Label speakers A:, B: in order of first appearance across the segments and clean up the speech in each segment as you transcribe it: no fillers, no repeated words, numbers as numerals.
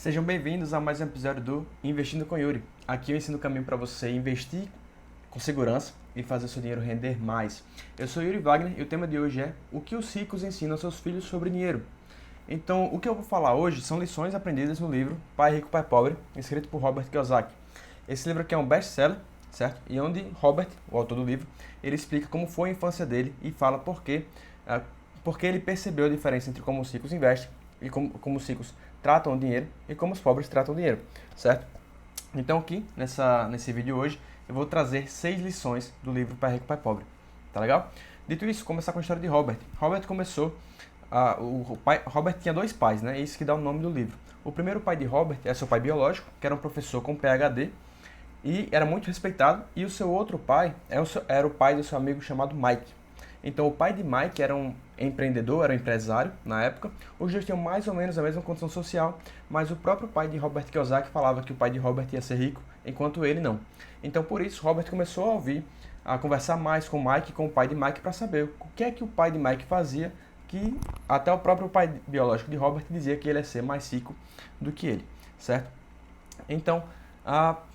A: Sejam bem-vindos a mais um episódio do Investindo com Yuri. Aqui eu ensino o caminho para você investir com segurança e fazer seu dinheiro render mais. Eu sou Yuri Wagner e o tema de hoje é o que os ricos ensinam aos seus filhos sobre dinheiro. Então, o que eu vou falar hoje são lições aprendidas no livro Pai Rico, Pai Pobre, escrito por Robert Kiyosaki. Esse livro aqui é um best-seller, certo? E onde Robert, o autor do livro, ele explica como foi a infância dele e fala porque ele percebeu a diferença entre como os ricos investem e como os ricos tratam o dinheiro e como os pobres tratam o dinheiro, certo? Então aqui, nesse vídeo hoje, eu vou trazer 6 lições do livro Pai Rico, Pai Pobre, tá legal? Dito isso, começar com a história de Robert. Robert tinha 2 pais, né? Isso que dá o nome do livro. O primeiro pai de Robert é seu pai biológico, que era um professor com PhD, e era muito respeitado, e o seu outro pai era o pai do seu amigo chamado Mike. Então o pai de Mike era um empreendedor, era um empresário na época. Os dois tinham mais ou menos a mesma condição social, mas o próprio pai de Robert Kiyosaki falava que o pai de Robert ia ser rico, enquanto ele não. Então por isso Robert começou a conversar mais com Mike e com o pai de Mike para saber o que é que o pai de Mike fazia, que até o próprio pai biológico de Robert dizia que ele ia ser mais rico do que ele, certo? Então,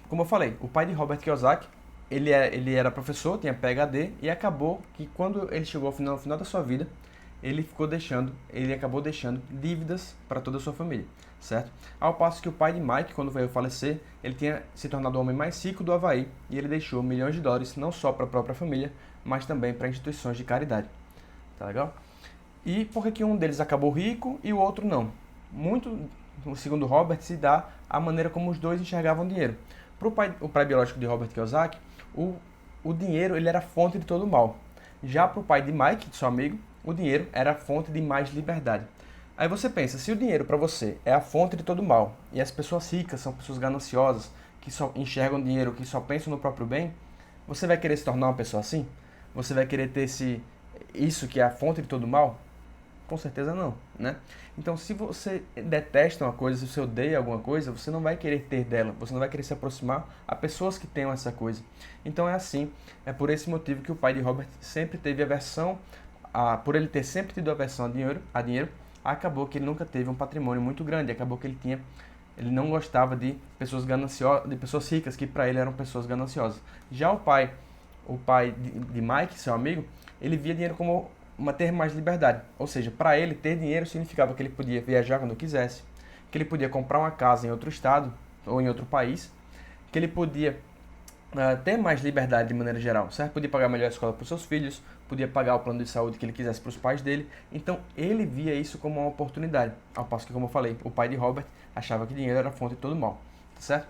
A: como eu falei, o pai de Robert Kiyosaki, ele era professor, tinha PhD, e acabou que quando ele chegou no final da sua vida, ele acabou deixando dívidas para toda a sua família, certo? Ao passo que o pai de Mike, quando veio falecer, ele tinha se tornado o homem mais rico do Havaí, e ele deixou milhões de dólares, não só para a própria família, mas também para instituições de caridade, tá legal? E por que um deles acabou rico e o outro não? Muito, segundo Robert, se dá a maneira como os dois enxergavam dinheiro. Para o pai biológico de Robert Kiyosaki, o dinheiro ele era a fonte de todo o mal. Já para o pai de Mike, seu amigo, o dinheiro era a fonte de mais liberdade. Aí você pensa, se o dinheiro para você é a fonte de todo o mal, e as pessoas ricas são pessoas gananciosas, que só enxergam dinheiro, que só pensam no próprio bem, você vai querer se tornar uma pessoa assim? Você vai querer ter isso que é a fonte de todo o mal? Com certeza não, né? Então, se você detesta uma coisa, se você odeia alguma coisa, você não vai querer ter dela, você não vai querer se aproximar a pessoas que tenham essa coisa. Então é assim, é por esse motivo que o pai de Robert sempre teve aversão, por ele ter sempre tido aversão a dinheiro, acabou que ele nunca teve um patrimônio muito grande, acabou que ele não gostava de pessoas gananciosas, de pessoas ricas que para ele eram pessoas gananciosas. Já o pai de Mike, seu amigo, ele via dinheiro como ter mais liberdade. Ou seja, para ele, ter dinheiro significava que ele podia viajar quando quisesse, que ele podia comprar uma casa em outro estado ou em outro país, que ele podia ter mais liberdade de maneira geral, certo? Podia pagar a melhor escola para os seus filhos, podia pagar o plano de saúde que ele quisesse para os pais dele. Então, ele via isso como uma oportunidade. Ao passo que, como eu falei, o pai de Robert achava que dinheiro era a fonte de todo mal, tá certo?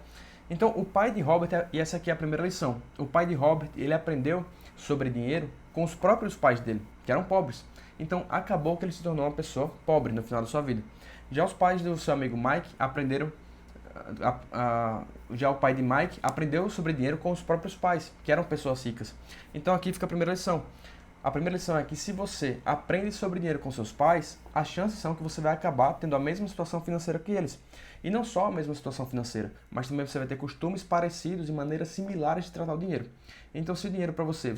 A: Então, o pai de Robert, e essa aqui é a primeira lição, o pai de Robert, ele aprendeu sobre dinheiro com os próprios pais dele, que eram pobres. Então, acabou que ele se tornou uma pessoa pobre no final da sua vida. Já os pais do seu amigo Mike aprenderam já o pai de Mike aprendeu sobre dinheiro com os próprios pais, que eram pessoas ricas. Então aqui fica a primeira lição. A primeira lição é que se você aprende sobre dinheiro com seus pais, as chances são que você vai acabar tendo a mesma situação financeira que eles. E não só a mesma situação financeira, mas também você vai ter costumes parecidos e maneiras similares de tratar o dinheiro. Então se o dinheiro para você,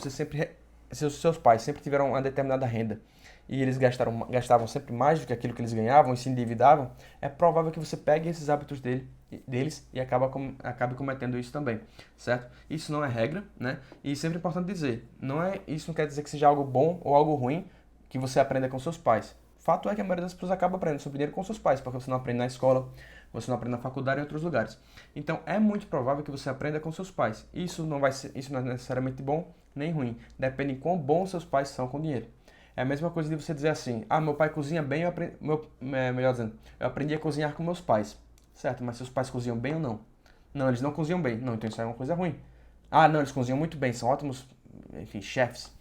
A: seus pais sempre tiveram uma determinada renda, e eles gastavam sempre mais do que aquilo que eles ganhavam e se endividavam, é provável que você pegue esses hábitos deles e acabe cometendo isso também, certo? Isso não é regra, né? E sempre é importante dizer, isso não quer dizer que seja algo bom ou algo ruim que você aprenda com seus pais. Fato é que a maioria das pessoas acaba aprendendo sobre dinheiro com seus pais, porque você não aprende na escola, você não aprende na faculdade e em outros lugares. Então é muito provável que você aprenda com seus pais. Isso não é necessariamente bom nem ruim, depende de quão bons seus pais são com dinheiro. É a mesma coisa de você dizer assim, meu pai cozinha bem, melhor dizendo, eu aprendi a cozinhar com meus pais. Certo, mas seus pais cozinham bem ou não? Não, eles não cozinham bem. Não, então isso é uma coisa ruim. Não, eles cozinham muito bem, são ótimos, enfim, chefs.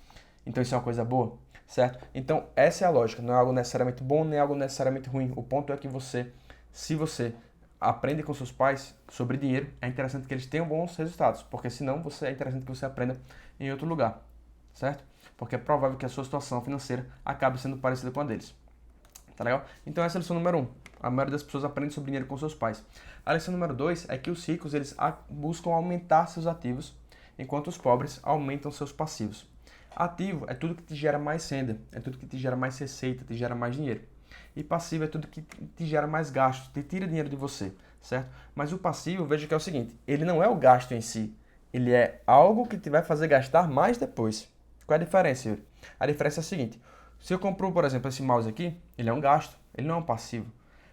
A: Então isso é uma coisa boa, certo? Então essa é a lógica, não é algo necessariamente bom, nem algo necessariamente ruim. O ponto é que se você aprende com seus pais sobre dinheiro, é interessante que eles tenham bons resultados, porque senão é interessante que você aprenda em outro lugar, certo? Porque é provável que a sua situação financeira acabe sendo parecida com a deles. Tá legal? Então essa é a lição número 1. A maioria das pessoas aprende sobre dinheiro com seus pais. A lição número 2 é que os ricos eles buscam aumentar seus ativos, enquanto os pobres aumentam seus passivos. Ativo é tudo que te gera mais renda, é tudo que te gera mais receita, te gera mais dinheiro. E passivo é tudo que te gera mais gastos, te tira dinheiro de você. certo? Mas o passivo, veja que é o seguinte, ele não é o gasto em si, ele é algo que te vai fazer gastar mais depois. Qual é a diferença, Yuri? A diferença é a seguinte, se eu compro, por exemplo, esse mouse aqui, ele é um gasto, ele não é um passivo.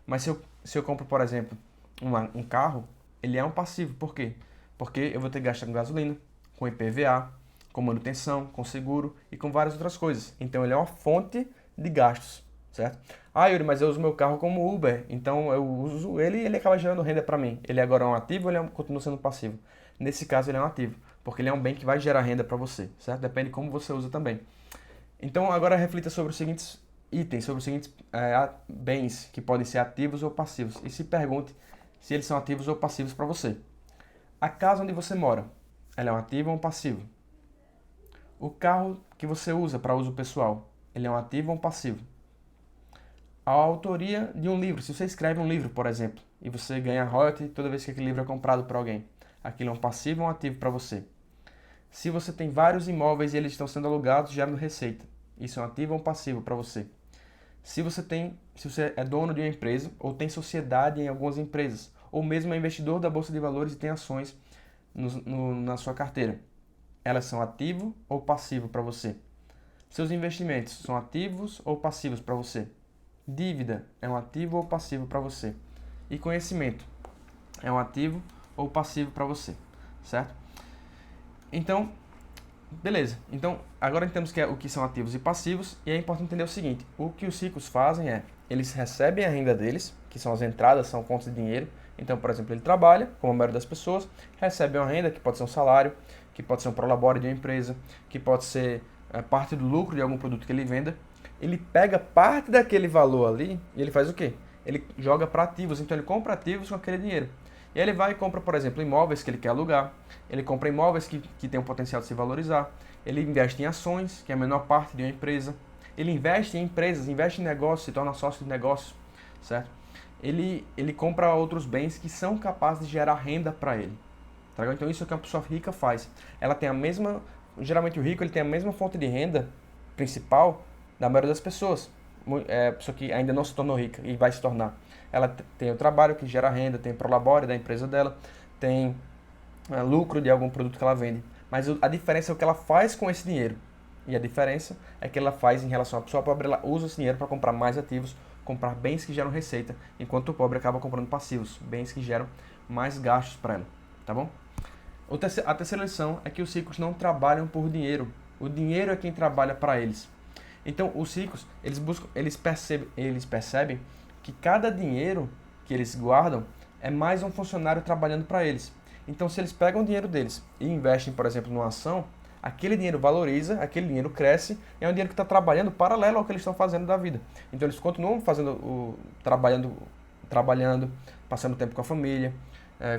A: Mas se eu compro, por exemplo, um carro, ele é um passivo. Por quê? Porque eu vou ter que gastar com gasolina, com IPVA, com manutenção, com seguro e com várias outras coisas. Então ele é uma fonte de gastos, certo? Ah, Yuri, mas eu uso meu carro como Uber, então eu uso ele e ele acaba gerando renda para mim. Ele agora é um ativo ou ele continua sendo passivo? Nesse caso ele é um ativo, porque ele é um bem que vai gerar renda para você, certo? Depende de como você usa também. Então agora reflita sobre os seguintes itens, sobre os seguintes bens que podem ser ativos ou passivos e se pergunte se eles são ativos ou passivos para você. A casa onde você mora, ela é um ativo ou um passivo? O carro que você usa para uso pessoal, ele é um ativo ou um passivo? A autoria de um livro, se você escreve um livro, por exemplo, e você ganha royalty toda vez que aquele livro é comprado por alguém, aquilo é um passivo ou um ativo para você? Se você tem vários imóveis e eles estão sendo alugados, gerando receita, isso é um ativo ou um passivo para você? Se você é dono de uma empresa ou tem sociedade em algumas empresas, ou mesmo é investidor da bolsa de valores e tem ações na sua carteira, elas são ativo ou passivo para você? Seus investimentos são ativos ou passivos para você? Dívida é um ativo ou passivo para você? E conhecimento é um ativo ou passivo para você, certo? Então, beleza. Então, agora entendemos o que são ativos e passivos e é importante entender o seguinte, o que os ricos fazem é, eles recebem a renda deles, que são as entradas, são contas de dinheiro. Então, por exemplo, ele trabalha, como a maioria das pessoas, recebe uma renda que pode ser um salário, que pode ser um prolabore de uma empresa, que pode ser parte do lucro de algum produto que ele venda. Ele pega parte daquele valor ali e ele faz o quê? Ele joga para ativos, então ele compra ativos com aquele dinheiro. E aí ele vai e compra, por exemplo, imóveis que ele quer alugar, ele compra imóveis que têm o potencial de se valorizar, ele investe em ações, que é a menor parte de uma empresa, ele investe em empresas, investe em negócios, se torna sócio de negócios, certo? Ele compra outros bens que são capazes de gerar renda para ele. Tá? Então isso é o que uma pessoa rica faz. Ela tem a mesma, geralmente o rico ele tem a mesma fonte de renda principal da maioria das pessoas. É, pessoa que ainda não se tornou rica e vai se tornar. Ela tem o trabalho que gera renda, tem o prolabore da empresa dela, tem lucro de algum produto que ela vende. Mas a diferença é o que ela faz com esse dinheiro. E a diferença é que ela faz em relação à pessoa pobre, ela usa esse dinheiro para comprar mais ativos, comprar bens que geram receita, enquanto o pobre acaba comprando passivos, bens que geram mais gastos para ela, tá bom? A terceira lição é que os ricos não trabalham por dinheiro. O dinheiro é quem trabalha para eles. Então, os ricos, eles percebem que cada dinheiro que eles guardam é mais um funcionário trabalhando para eles. Então, se eles pegam o dinheiro deles e investem, por exemplo, numa ação, aquele dinheiro valoriza, aquele dinheiro cresce, e é um dinheiro que está trabalhando paralelo ao que eles estão fazendo da vida. Então, eles continuam trabalhando, passando tempo com a família,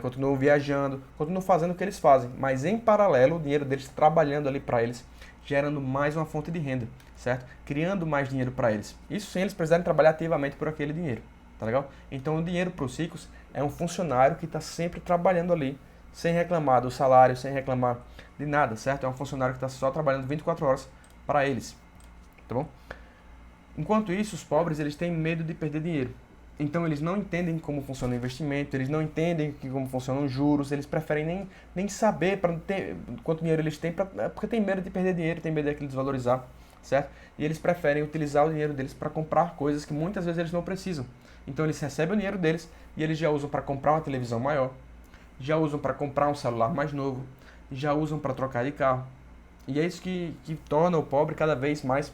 A: continuam viajando, continuam fazendo o que eles fazem, mas em paralelo, o dinheiro deles trabalhando ali para eles, gerando mais uma fonte de renda, certo? Criando mais dinheiro para eles. Isso sem eles precisarem trabalhar ativamente por aquele dinheiro, tá legal? Então o dinheiro para os ricos é um funcionário que está sempre trabalhando ali, sem reclamar do salário, sem reclamar de nada, certo? É um funcionário que está só trabalhando 24 horas para eles, tá bom? Enquanto isso, os pobres eles têm medo de perder dinheiro. Então eles não entendem como funciona o investimento, eles não entendem como funcionam os juros, eles preferem nem saber para ter quanto dinheiro eles têm, porque tem medo de perder dinheiro, tem medo daquilo desvalorizar, certo? E eles preferem utilizar o dinheiro deles para comprar coisas que muitas vezes eles não precisam. Então eles recebem o dinheiro deles e eles já usam para comprar uma televisão maior, já usam para comprar um celular mais novo, já usam para trocar de carro. E é isso que torna o pobre cada vez mais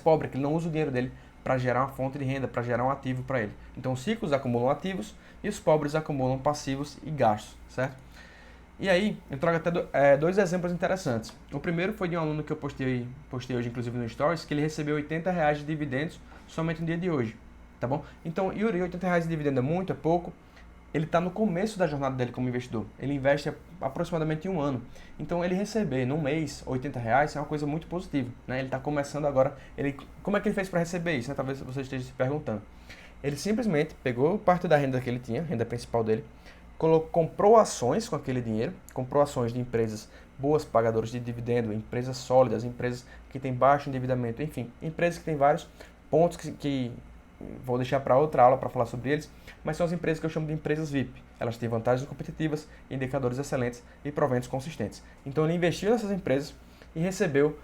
A: pobre, que ele não usa o dinheiro dele para gerar uma fonte de renda, para gerar um ativo para ele. Então os ricos acumulam ativos e os pobres acumulam passivos e gastos, certo? E aí, eu trago até dois exemplos interessantes. O primeiro foi de um aluno que eu postei hoje, inclusive no Stories, que ele recebeu R$ 80 de dividendos somente no dia de hoje, tá bom? Então, Yuri, R$ 80 de dividendo é muito, é pouco? Ele está no começo da jornada dele como investidor. Ele investe aproximadamente em um ano. Então, ele receber num mês R$ 80 é uma coisa muito positiva, né? Ele está começando agora. Como é que ele fez para receber isso, né? Talvez você esteja se perguntando. Ele simplesmente pegou parte da renda que ele tinha, renda principal dele, comprou ações com aquele dinheiro, comprou ações de empresas boas, pagadoras de dividendo, empresas sólidas, empresas que têm baixo endividamento, enfim, empresas que têm vários pontos vou deixar para outra aula para falar sobre eles, mas são as empresas que eu chamo de empresas VIP. Elas têm vantagens competitivas, indicadores excelentes e proventos consistentes. Então ele investiu nessas empresas e recebeu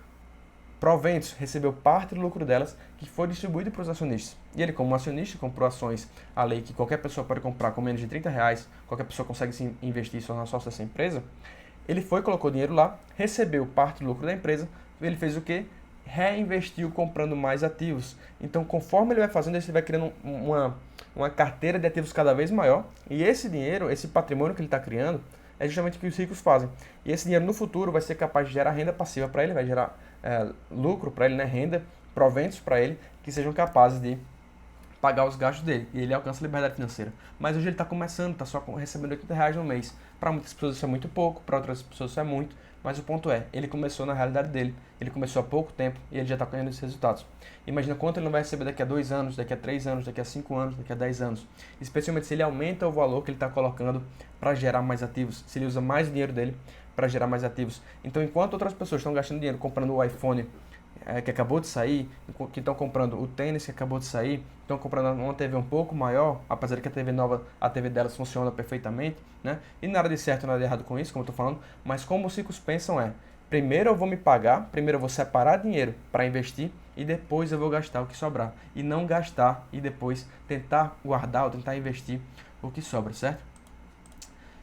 A: proventos, recebeu parte do lucro delas que foi distribuído para os acionistas. E ele, como acionista, comprou ações, a lei que qualquer pessoa pode comprar com menos de R$ 30, qualquer pessoa consegue se investir e se tornar sócio dessa empresa. Ele foi, colocou dinheiro lá, recebeu parte do lucro da empresa, ele fez o quê? Reinvestiu comprando mais ativos. Então, conforme ele vai fazendo, ele vai criando uma carteira de ativos cada vez maior, e esse dinheiro, esse patrimônio que ele está criando, é justamente o que os ricos fazem. E esse dinheiro no futuro vai ser capaz de gerar renda passiva para ele, vai gerar lucro para ele, né? Renda, proventos para ele, que sejam capazes de pagar os gastos dele. E ele alcança a liberdade financeira. Mas hoje ele está começando, está só recebendo R$ 80 no mês. Para muitas pessoas isso é muito pouco, para outras pessoas isso é muito. Mas o ponto é, ele começou na realidade dele. Ele começou há pouco tempo e ele já está colhendo esses resultados. Imagina quanto ele não vai receber daqui a 2 anos, daqui a 3 anos, daqui a 5 anos, daqui a 10 anos. Especialmente se ele aumenta o valor que ele está colocando para gerar mais ativos. Se ele usa mais o dinheiro dele para gerar mais ativos. Então, enquanto outras pessoas estão gastando dinheiro comprando o iPhone que acabou de sair, que estão comprando o tênis que acabou de sair, estão comprando uma TV um pouco maior, apesar de que a TV nova, a TV delas funciona perfeitamente, né? E nada de certo, nada de errado com isso, como eu estou falando, mas como os ricos pensam primeiro eu vou me pagar, primeiro eu vou separar dinheiro para investir e depois eu vou gastar o que sobrar. E não gastar e depois tentar guardar ou tentar investir o que sobra, certo?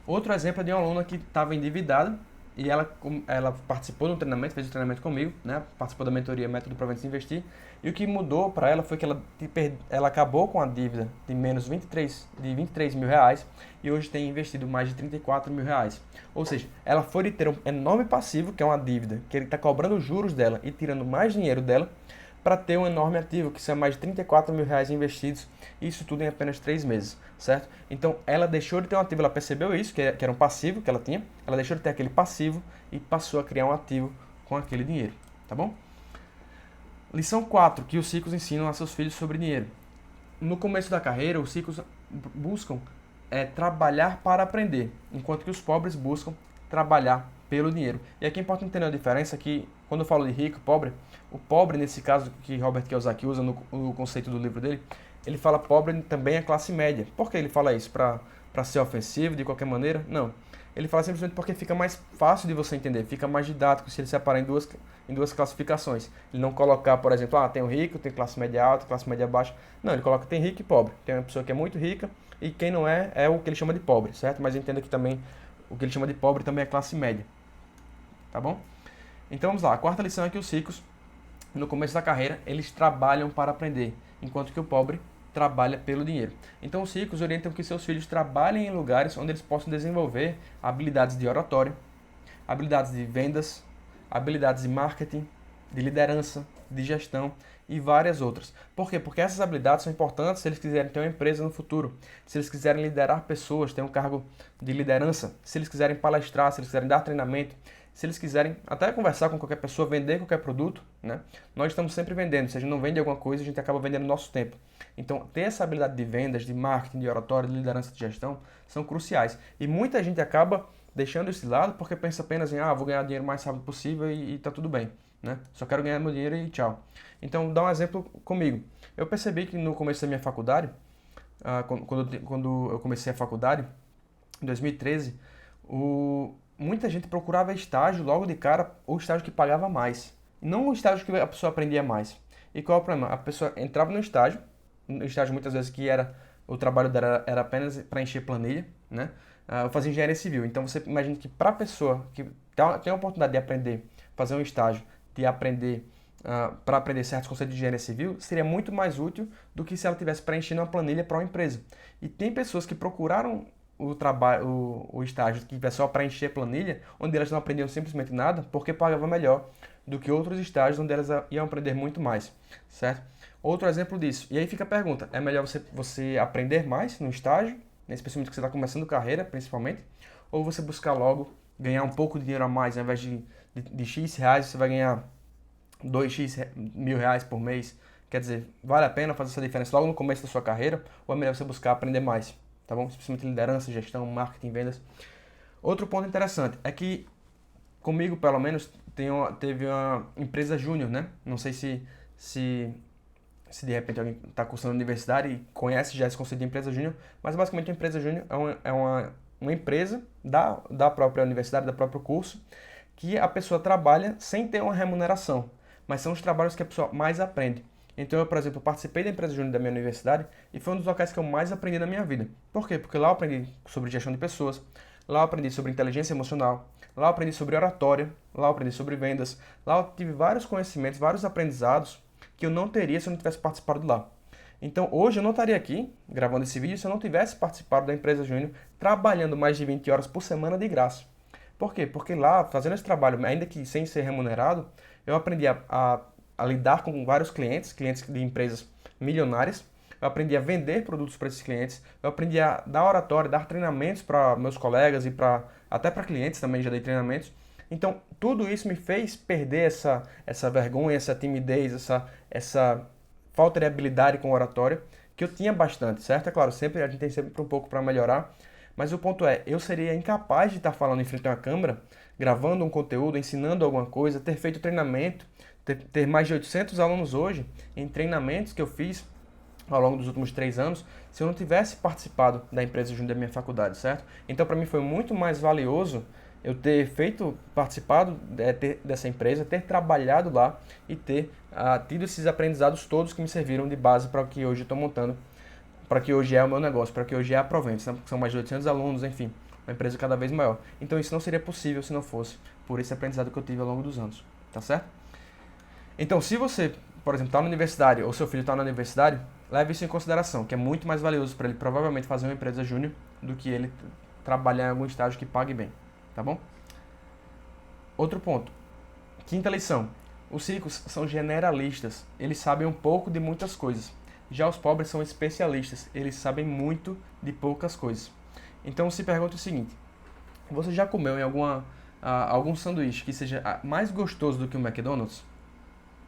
A: Outro exemplo é de uma aluna que estava endividada e ela participou do treinamento, fez o treinamento comigo, né? Participou da mentoria Método Proventos Investir. E o que mudou para ela foi que ela acabou com a dívida de menos 23 mil reais e hoje tem investido mais de 34 mil reais. Ou seja, ela foi de ter um enorme passivo, que é uma dívida, que ele está cobrando os juros dela e tirando mais dinheiro dela, para ter um enorme ativo, que são mais de 34 mil reais investidos, isso tudo em apenas 3 meses, certo? Então, ela deixou de ter um ativo, ela percebeu isso, que era um passivo que ela tinha, ela deixou de ter aquele passivo e passou a criar um ativo com aquele dinheiro, tá bom? Lição 4, que os ricos ensinam a seus filhos sobre dinheiro. No começo da carreira, os ricos buscam trabalhar para aprender, enquanto que os pobres buscam trabalhar pelo dinheiro. E aqui é importante entender a diferença que, quando eu falo de rico e pobre, o pobre, nesse caso que Robert Kiyosaki usa no conceito do livro dele, ele fala pobre também é classe média. Por que ele fala isso? Para ser ofensivo de qualquer maneira? Não. Ele fala simplesmente porque fica mais fácil de você entender, fica mais didático se ele separar em duas classificações. Ele não colocar, por exemplo, tem o rico, tem classe média alta, classe média baixa. Não, ele coloca tem rico e pobre. Tem uma pessoa que é muito rica e quem não é o que ele chama de pobre, certo? Mas entenda que também o que ele chama de pobre também é classe média. Tá bom? Então vamos lá, a quarta lição é que os ricos, no começo da carreira, eles trabalham para aprender, enquanto que o pobre trabalha pelo dinheiro. Então os ricos orientam que seus filhos trabalhem em lugares onde eles possam desenvolver habilidades de oratória, habilidades de vendas, habilidades de marketing, de liderança, de gestão e várias outras. Por quê? Porque essas habilidades são importantes se eles quiserem ter uma empresa no futuro, se eles quiserem liderar pessoas, ter um cargo de liderança, se eles quiserem palestrar, se eles quiserem dar treinamento, se eles quiserem até conversar com qualquer pessoa, vender qualquer produto, né? Nós estamos sempre vendendo. Se a gente não vende alguma coisa, a gente acaba vendendo nosso tempo. Então, ter essa habilidade de vendas, de marketing, de oratória, de liderança, de gestão, são cruciais. E muita gente acaba deixando esse lado porque pensa apenas em, vou ganhar dinheiro o mais rápido possível e tá tudo bem, né? Só quero ganhar meu dinheiro e tchau. Então, dá um exemplo comigo. Eu percebi que no começo da minha faculdade, quando eu comecei a faculdade, em 2013, muita gente procurava estágio logo de cara, o estágio que pagava mais. Não o estágio que a pessoa aprendia mais. E qual é o problema? A pessoa entrava no estágio muitas vezes que o trabalho dela era apenas para encher planilha, né? Eu fazia engenharia civil, então você imagina que para a pessoa que tem a oportunidade de aprender, fazer um estágio, de aprender, para aprender certos conceitos de engenharia civil, seria muito mais útil do que se ela tivesse preenchendo uma planilha para uma empresa. E tem pessoas que procuraram o estágio que é só para encher planilha, onde elas não aprendiam simplesmente nada, porque pagava melhor do que outros estágios onde elas iam aprender muito mais, certo? Outro exemplo disso. E aí fica a pergunta, é melhor você aprender mais no estágio, né, especialmente que você está começando carreira, principalmente, ou você buscar logo ganhar um pouco de dinheiro a mais, ao invés de X reais, você vai ganhar 2x mil reais por mês. Quer dizer, vale a pena fazer essa diferença logo no começo da sua carreira, ou é melhor você buscar aprender mais? Tá bom? Especialmente liderança, gestão, marketing, vendas. Outro ponto interessante é que, comigo pelo menos, teve uma empresa júnior, né? Não sei se se de repente alguém está cursando universidade e conhece já esse conceito de empresa júnior, mas basicamente a empresa júnior uma empresa da própria universidade, da próprio curso, que a pessoa trabalha sem ter uma remuneração, mas são os trabalhos que a pessoa mais aprende. Então eu, por exemplo, participei da empresa júnior da minha universidade e foi um dos locais que eu mais aprendi na minha vida. Por quê? Porque lá eu aprendi sobre gestão de pessoas, lá eu aprendi sobre inteligência emocional, lá eu aprendi sobre oratória, lá eu aprendi sobre vendas, lá eu tive vários conhecimentos, vários aprendizados que eu não teria se eu não tivesse participado de lá. Então hoje eu não estaria aqui gravando esse vídeo se eu não tivesse participado da empresa júnior, trabalhando mais de 20 horas por semana de graça. Por quê? Porque lá, fazendo esse trabalho, ainda que sem ser remunerado, eu aprendi a lidar com vários clientes de empresas milionárias, eu aprendi a vender produtos para esses clientes, eu aprendi a dar oratória, dar treinamentos para meus colegas e até para clientes também já dei treinamentos. Então, tudo isso me fez perder essa vergonha, essa timidez, essa falta de habilidade com oratória, que eu tinha bastante, certo? É claro, a gente tem sempre um pouco para melhorar, mas o ponto é, eu seria incapaz de estar falando em frente a uma câmera, gravando um conteúdo, ensinando alguma coisa, ter feito treinamento, ter mais de 800 alunos hoje em treinamentos que eu fiz ao longo dos últimos 3 anos, se eu não tivesse participado da empresa junto da minha faculdade, certo? Então, para mim foi muito mais valioso eu ter participado dessa empresa, ter trabalhado lá e ter tido esses aprendizados todos que me serviram de base para o que hoje estou montando, para que hoje é o meu negócio, para que hoje é a Proventos, né? São mais de 800 alunos, enfim, uma empresa cada vez maior. Então isso não seria possível se não fosse por esse aprendizado que eu tive ao longo dos anos, tá certo? Então, se você, por exemplo, está na universidade ou seu filho está na universidade, leve isso em consideração, que é muito mais valioso para ele provavelmente fazer uma empresa júnior do que ele trabalhar em algum estágio que pague bem, tá bom? Outro ponto, quinta lição, os ricos são generalistas, eles sabem um pouco de muitas coisas. Já os pobres são especialistas, eles sabem muito de poucas coisas. Então se pergunta o seguinte, você já comeu em algum sanduíche que seja mais gostoso do que o McDonald's?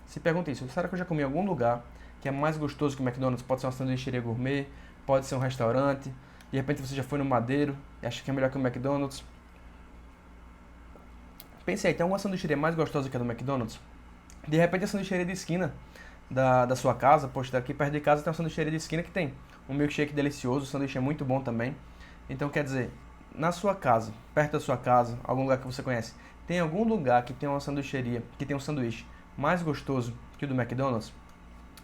A: Se pergunta isso, será que eu já comi em algum lugar que é mais gostoso que o McDonald's? Pode ser uma sanduícheria gourmet, pode ser um restaurante, de repente você já foi no Madeiro e acha que é melhor que o McDonald's. Pense aí, tem alguma sanduícheria mais gostosa que a do McDonald's? De repente a sanduícheria de esquina da sua casa, poxa, daqui perto de casa tem uma sanduícheria de esquina que tem um milkshake delicioso, o sanduíche é muito bom também. Então quer dizer, na sua casa, perto da sua casa, algum lugar que você conhece, tem algum lugar que tem uma sanduícheria, que tem um sanduíche mais gostoso que o do McDonald's?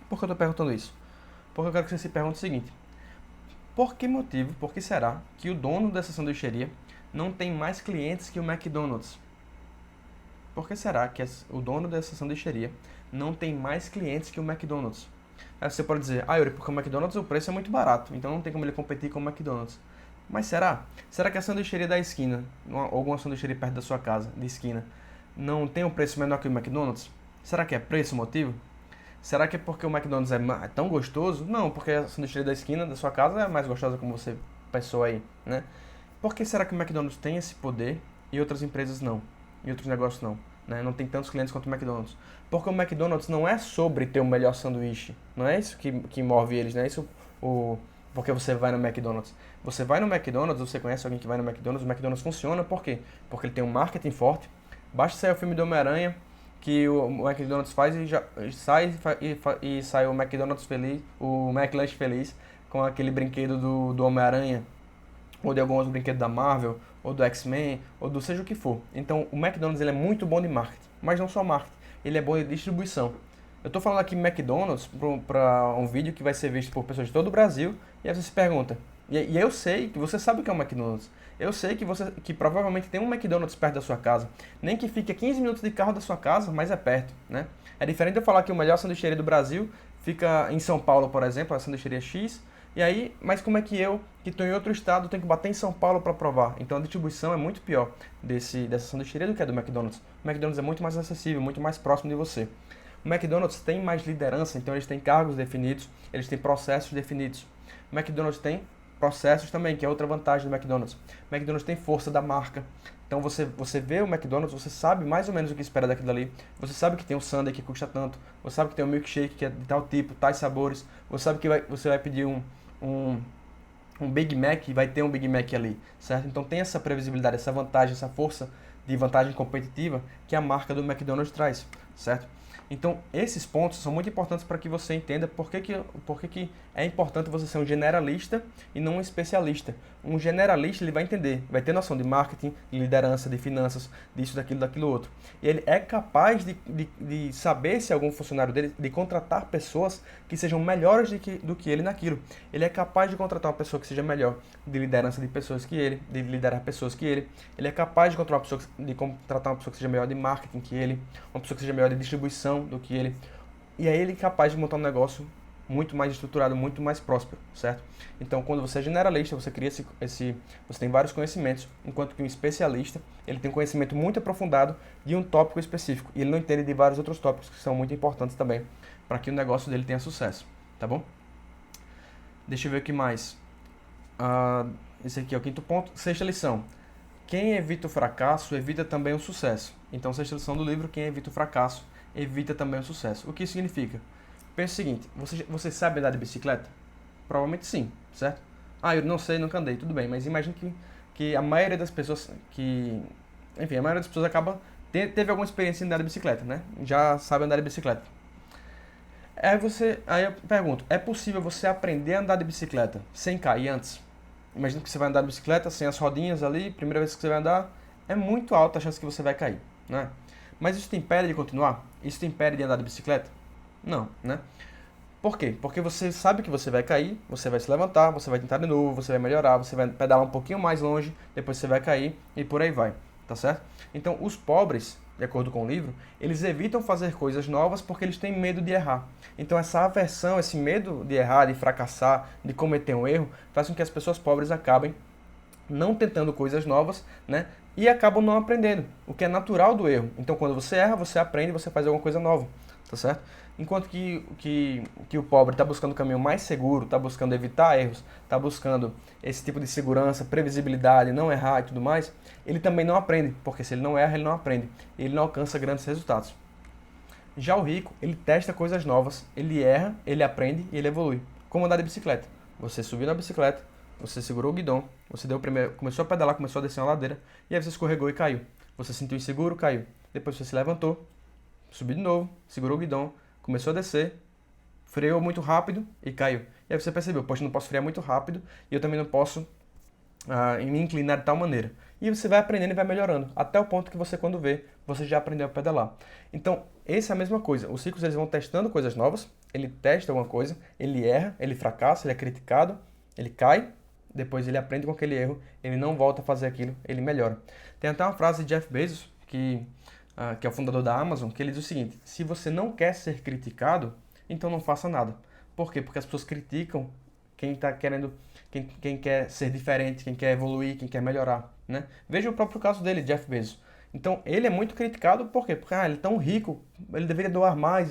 A: Por que eu estou perguntando isso? Porque eu quero que você se pergunte o seguinte, por que motivo, por que será que o dono dessa sanduícheria não tem mais clientes que o McDonald's? Por que será que o dono dessa sanduícheria não tem mais clientes que o McDonald's? Aí você pode dizer, Yuri, porque o McDonald's o preço é muito barato, então não tem como ele competir com o McDonald's. Mas será? Será que a sanduícheria da esquina, ou alguma sanduícheria perto da sua casa, de esquina, não tem um preço menor que o McDonald's? Será que é preço o motivo? Será que é porque o McDonald's é tão gostoso? Não, porque a sanduícheria da esquina da sua casa é mais gostosa, como você pensou aí, né? Por que será que o McDonald's tem esse poder e outras empresas não? E outros negócios não? Né? Não tem tantos clientes quanto o McDonald's. Porque o McDonald's não é sobre ter o melhor sanduíche. Não é isso que move eles, não é isso porque você vai no McDonald's. Você vai no McDonald's, você conhece alguém que vai no McDonald's, o McDonald's funciona, por quê? Porque ele tem um marketing forte. Basta sair o filme do Homem-Aranha, que o McDonald's faz e já sai o McDonald's feliz, o McLanche feliz, com aquele brinquedo do Homem-Aranha, ou de algum outro brinquedo da Marvel, ou do X-Men, ou do seja o que for. Então, o McDonald's ele é muito bom de marketing, mas não só marketing, ele é bom de distribuição. Eu estou falando aqui McDonald's para um vídeo que vai ser visto por pessoas de todo o Brasil, e aí você se pergunta, e eu sei que você sabe o que é um McDonald's. Eu sei que provavelmente tem um McDonald's perto da sua casa. Nem que fique a 15 minutos de carro da sua casa, mas é perto, né? É diferente de eu falar que o melhor sanduícheria do Brasil fica em São Paulo, por exemplo, a sanduícheria X. E aí, mas como é que eu, que estou em outro estado, tenho que bater em São Paulo para provar? Então a distribuição é muito pior dessa sanduícheria do que a do McDonald's. O McDonald's é muito mais acessível, muito mais próximo de você. O McDonald's tem mais liderança, então eles têm cargos definidos, eles têm processos definidos. O McDonald's tem processos também, que é outra vantagem do McDonald's. O McDonald's tem força da marca. Então você vê o McDonald's, você sabe mais ou menos o que espera daquilo ali. Você sabe que tem um sundae que custa tanto. Você sabe que tem um milkshake que é de tal tipo, tais sabores. Você sabe que você vai pedir um Big Mac e vai ter um Big Mac ali, certo? Então tem essa previsibilidade, essa vantagem, essa força de vantagem competitiva que a marca do McDonald's traz, certo? Então, esses pontos são muito importantes para que você entenda por que que é importante você ser um generalista e não um especialista. Um generalista, ele vai entender, vai ter noção de marketing, de liderança, de finanças, disso, daquilo, daquilo outro. E ele é capaz de saber se algum funcionário dele, de contratar pessoas que sejam melhores do que ele naquilo. Ele é capaz de contratar uma pessoa que seja melhor de liderança de pessoas que ele, de liderar pessoas que ele. Ele é capaz de contratar uma pessoa que seja melhor de marketing que ele, uma pessoa que seja melhor de distribuição do que ele. E aí ele é capaz de montar um negócio muito mais estruturado, muito mais próspero, certo? Então, quando você é generalista, você cria você tem vários conhecimentos, enquanto que um especialista, ele tem um conhecimento muito aprofundado de um tópico específico, e ele não entende de vários outros tópicos que são muito importantes também para que o negócio dele tenha sucesso, tá bom? Deixa eu ver o que mais. Esse aqui é o quinto ponto. Sexta lição. Quem evita o fracasso, evita também o sucesso. Então, sexta lição do livro, quem evita o fracasso, evita também o sucesso. O que isso significa? Pensa o seguinte, você sabe andar de bicicleta? Provavelmente sim, certo? Eu não sei, nunca andei, tudo bem, mas imagine que a maioria das pessoas Enfim, a maioria das pessoas teve alguma experiência em andar de bicicleta, né? Já sabe andar de bicicleta. Aí eu pergunto, é possível você aprender a andar de bicicleta sem cair antes? Imagina que você vai andar de bicicleta sem as rodinhas ali, primeira vez que você vai andar, é muito alta a chance que você vai cair, né? Mas isso te impede de continuar? Isso te impede de andar de bicicleta? Não, né? Por quê? Porque você sabe que você vai cair, você vai se levantar, você vai tentar de novo, você vai melhorar, você vai pedalar um pouquinho mais longe, depois você vai cair e por aí vai, tá certo? Então, os pobres, de acordo com o livro, eles evitam fazer coisas novas porque eles têm medo de errar. Então, essa aversão, esse medo de errar, de fracassar, de cometer um erro, faz com que as pessoas pobres acabem não tentando coisas novas, né? E acabam não aprendendo, o que é natural do erro. Então, quando você erra, você aprende, você faz alguma coisa nova, tá certo? Enquanto que o pobre está buscando o caminho mais seguro, está buscando evitar erros, está buscando esse tipo de segurança, previsibilidade, não errar e tudo mais, ele também não aprende, porque se ele não erra, ele não aprende, ele não alcança grandes resultados. Já o rico, ele testa coisas novas, ele erra, ele aprende e ele evolui. Como andar de bicicleta. Você subiu na bicicleta, você segurou o guidão, você deu o primeiro, começou a pedalar, começou a descer uma ladeira, e aí você escorregou e caiu. Você se sentiu inseguro, caiu. Depois você se levantou, subiu de novo, segurou o guidão, começou a descer, freou muito rápido e caiu. E aí você percebeu, poxa, eu não posso frear muito rápido e eu também não posso me inclinar de tal maneira. E você vai aprendendo e vai melhorando, até o ponto que você, quando vê, você já aprendeu a pedalar. Então, essa é a mesma coisa. Os ciclos, eles vão testando coisas novas, ele testa alguma coisa, ele erra, ele fracassa, ele é criticado, ele cai, depois ele aprende com aquele erro, ele não volta a fazer aquilo, ele melhora. Tem até uma frase de Jeff Bezos, que é o fundador da Amazon, que ele diz o seguinte: se você não quer ser criticado, então não faça nada. Por quê? Porque as pessoas criticam quem está querendo, quem quer ser diferente, quem quer evoluir, quem quer melhorar, né? Veja o próprio caso dele, Jeff Bezos. Então, ele é muito criticado, por quê? Porque ele é tão rico, ele deveria doar mais,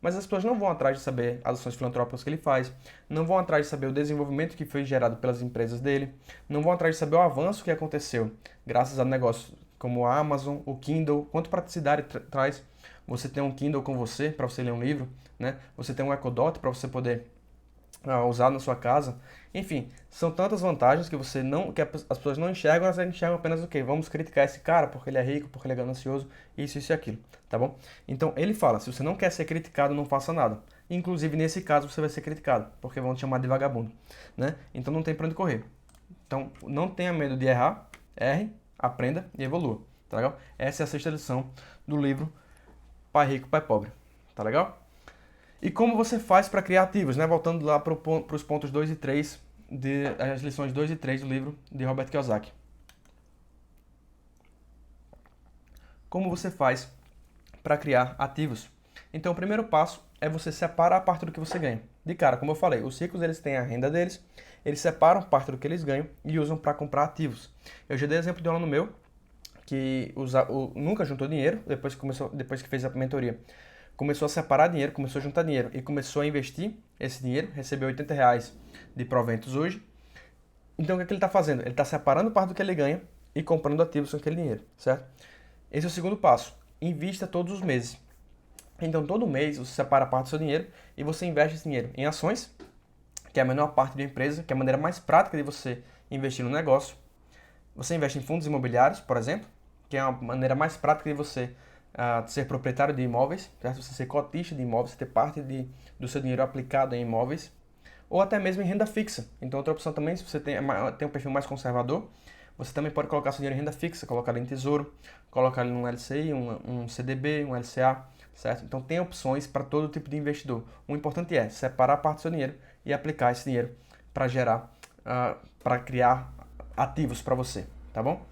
A: mas as pessoas não vão atrás de saber as ações filantrópicas que ele faz, não vão atrás de saber o desenvolvimento que foi gerado pelas empresas dele, não vão atrás de saber o avanço que aconteceu graças a negócios como a Amazon, o Kindle, quanto praticidade traz você ter um Kindle com você para você ler um livro, né? Você ter um Echo Dot para você poder usar na sua casa. Enfim, são tantas vantagens que as pessoas não enxergam, elas enxergam apenas o quê? Vamos criticar esse cara porque ele é rico, porque ele é ganancioso, isso e aquilo, tá bom? Então ele fala, se você não quer ser criticado, não faça nada. Inclusive nesse caso você vai ser criticado, porque vão te chamar de vagabundo, né? Então não tem pra onde correr. Então não tenha medo de errar, erre, aprenda e evolua, tá legal? Essa é a sexta lição do livro Pai Rico, Pai Pobre, tá legal? E como você faz para criar ativos, né? Voltando lá para os pontos 2 e 3, as lições 2 e 3 do livro de Robert Kiyosaki. Como você faz para criar ativos? Então, o primeiro passo é você separar a parte do que você ganha. De cara, como eu falei, os ricos, eles têm a renda deles, eles separam parte do que eles ganham e usam para comprar ativos. Eu já dei exemplo de um aluno meu que nunca juntou dinheiro, depois que fez a mentoria. Começou a separar dinheiro, começou a juntar dinheiro e começou a investir esse dinheiro, recebeu R$ 80 de proventos hoje. Então o que é que ele está fazendo? Ele está separando parte do que ele ganha e comprando ativos com aquele dinheiro, certo? Esse é o segundo passo. Invista todos os meses. Então todo mês você separa parte do seu dinheiro e você investe esse dinheiro em ações, que é a menor parte da empresa, que é a maneira mais prática de você investir no negócio. Você investe em fundos imobiliários, por exemplo, que é a maneira mais prática de você ser proprietário de imóveis, certo? Você ser cotista de imóveis, você ter parte do seu dinheiro aplicado em imóveis, ou até mesmo em renda fixa. Então, outra opção também, se você tem um perfil mais conservador, você também pode colocar seu dinheiro em renda fixa, colocar ele em tesouro, colocar ele num LCI, um CDB, um LCA, certo? Então, tem opções para todo tipo de investidor. O importante é separar parte do seu dinheiro e aplicar esse dinheiro para para criar ativos para você, tá bom?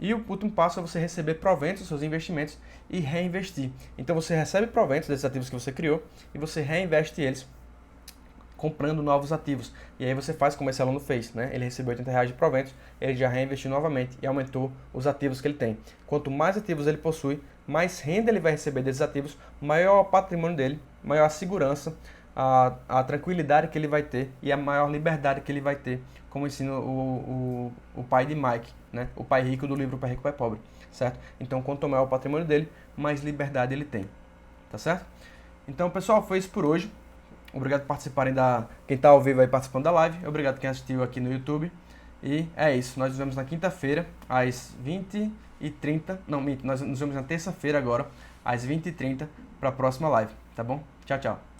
A: E o último passo é você receber proventos dos seus investimentos e reinvestir. Então você recebe proventos desses ativos que você criou e você reinveste eles comprando novos ativos. E aí você faz como esse aluno fez, né? Ele recebeu R$ 80 de proventos, ele já reinvestiu novamente e aumentou os ativos que ele tem. Quanto mais ativos ele possui, mais renda ele vai receber desses ativos, maior o patrimônio dele, maior a segurança, a tranquilidade que ele vai ter e a maior liberdade que ele vai ter, como ensina o pai de Mike, né? O pai rico do livro Pai Rico, Pai Pobre, certo? Então, quanto maior o patrimônio dele, mais liberdade ele tem, tá certo? Então, pessoal, foi isso por hoje. Obrigado por participarem quem está ao vivo aí participando da live. Obrigado quem assistiu aqui no YouTube. E é isso. Nós nos vemos na quinta-feira, às 20h30. Não, nós nos vemos na terça-feira agora, às 20h30, para a próxima live, tá bom? Tchau, tchau.